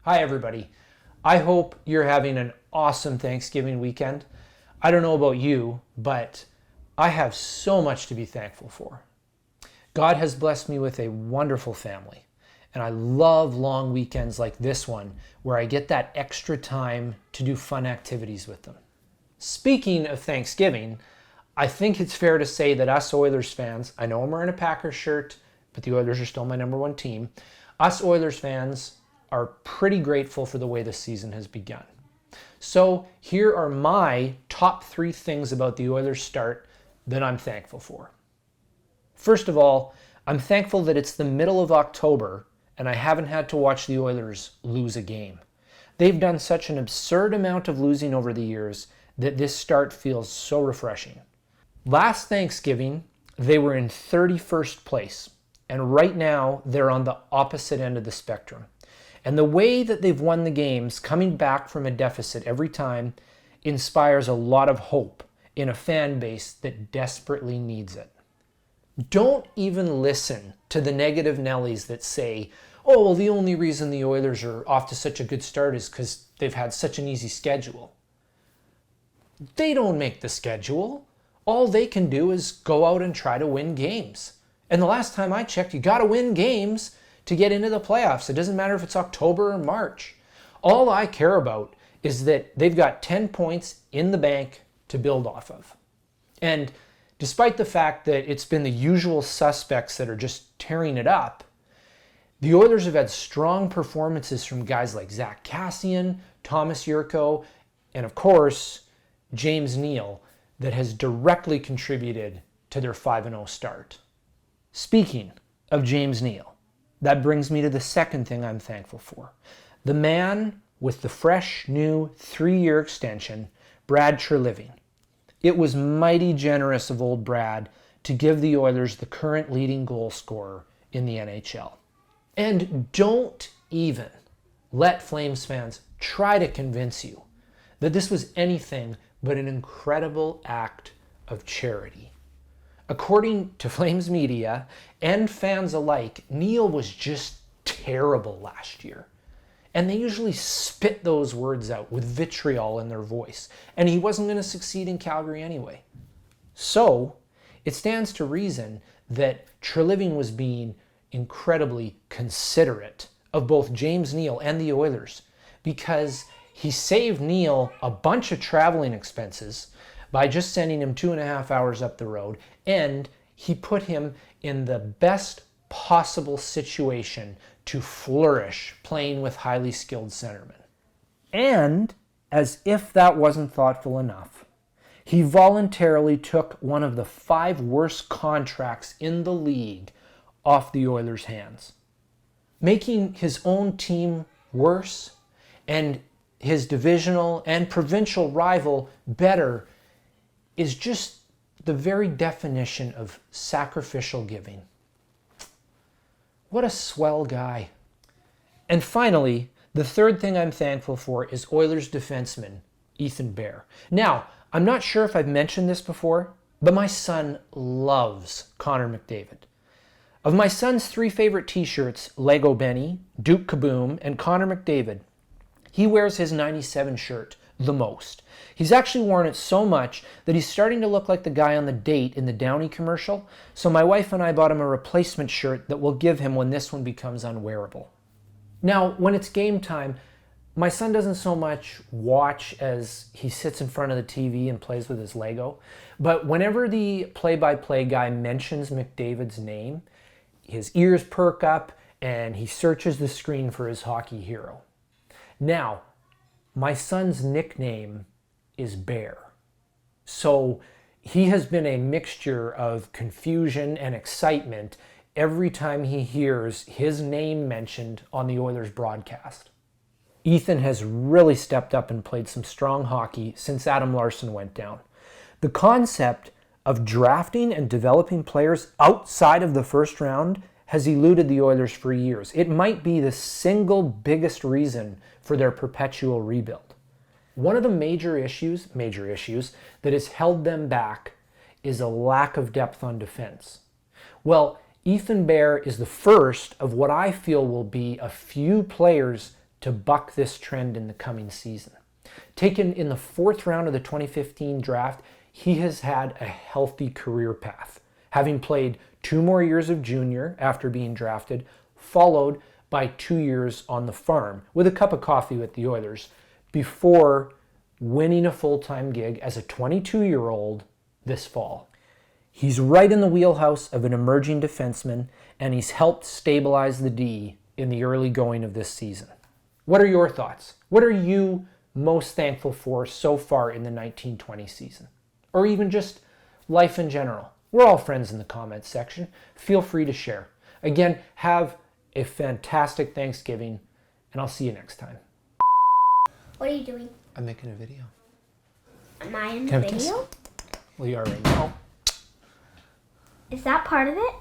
Hi, everybody. I hope you're having an awesome Thanksgiving weekend. I don't know about you, but I have so much to be thankful for. God has blessed me with a wonderful family, and I love long weekends like this one where I get that extra time to do fun activities with them. Speaking of Thanksgiving, I think it's fair to say that us Oilers fans, I know I'm wearing a Packers shirt, but the Oilers are still my number one team. Us Oilers fans are pretty grateful for the way the season has begun. So here are my top 3 things about the Oilers' start that I'm thankful for. First of all, I'm thankful that it's the middle of October and I haven't had to watch the Oilers lose a game. They've done such an absurd amount of losing over the years that this start feels so refreshing. Last Thanksgiving, they were in 31st place, and right now they're on the opposite end of the spectrum. And the way that they've won the games, coming back from a deficit every time, inspires a lot of hope in a fan base that desperately needs it. Don't even listen to the negative Nellies that say, oh, well, the only reason the Oilers are off to such a good start is because they've had such an easy schedule. They don't make the schedule. All they can do is go out and try to win games. And the last time I checked, you got to win games to get into the playoffs. It doesn't matter if it's October or March. All I care about is that they've got 10 points in the bank to build off of. And despite the fact that it's been the usual suspects that are just tearing it up, the Oilers have had strong performances from guys like Zack Kassian, Thomas Jurco, and of course, James Neal that has directly contributed to their 5-0 start. Speaking of James Neal, that brings me to the second thing I'm thankful for. The man with the fresh, new 3-year extension, Brad Treliving. It was mighty generous of old Brad to give the Oilers the current leading goal scorer in the NHL. And don't even let Flames fans try to convince you that this was anything but an incredible act of charity. According to Flames media and fans alike, Neal was just terrible last year. And they usually spit those words out with vitriol in their voice. And he wasn't going to succeed in Calgary anyway. So, it stands to reason that Treliving was being incredibly considerate of both James Neal and the Oilers, because he saved Neal a bunch of traveling expenses by just sending him 2.5 hours up the road, and he put him in the best possible situation to flourish playing with highly skilled centermen. And, as if that wasn't thoughtful enough, he voluntarily took one of the 5 worst contracts in the league off the Oilers' hands. Making his own team worse and his divisional and provincial rival better is just the very definition of sacrificial giving. What a swell guy. And finally, the third thing I'm thankful for is Oilers defenseman Ethan Bear. Now, I'm not sure if I've mentioned this before, but my son loves Connor McDavid. Of my son's 3 favorite t-shirts, Lego Benny, Duke Kaboom, and Connor McDavid, he wears his 97 shirt the most. He's actually worn it so much that he's starting to look like the guy on the date in the Downy commercial, so my wife and I bought him a replacement shirt that we'll give him when this one becomes unwearable. Now, when it's game time, my son doesn't so much watch as he sits in front of the TV and plays with his Lego, but whenever the play-by-play guy mentions McDavid's name, his ears perk up and he searches the screen for his hockey hero. Now, my son's nickname is Bear. So he has been a mixture of confusion and excitement every time he hears his name mentioned on the Oilers broadcast. Ethan has really stepped up and played some strong hockey since Adam Larsson went down. The concept of drafting and developing players outside of the first round has eluded the Oilers for years. It might be the single biggest reason for their perpetual rebuild. One of the major issues that has held them back is a lack of depth on defense. Well, Ethan Bear is the first of what I feel will be a few players to buck this trend in the coming season. Taken in the 4th round of the 2015 draft, he has had a healthy career path, having played 2 more years of junior after being drafted, followed by 2 years on the farm with a cup of coffee with the Oilers before winning a full-time gig as a 22-year-old this fall. He's right in the wheelhouse of an emerging defenseman, and he's helped stabilize the D in the early going of this season. What are your thoughts? What are you most thankful for so far in the 1920 season? Or even just life in general? We're all friends in the comments section. Feel free to share. Again, have a fantastic Thanksgiving, and I'll see you next time. What are you doing? I'm making a video. Am I in the Can I kiss? video? Well, you are right now. Is that part of it?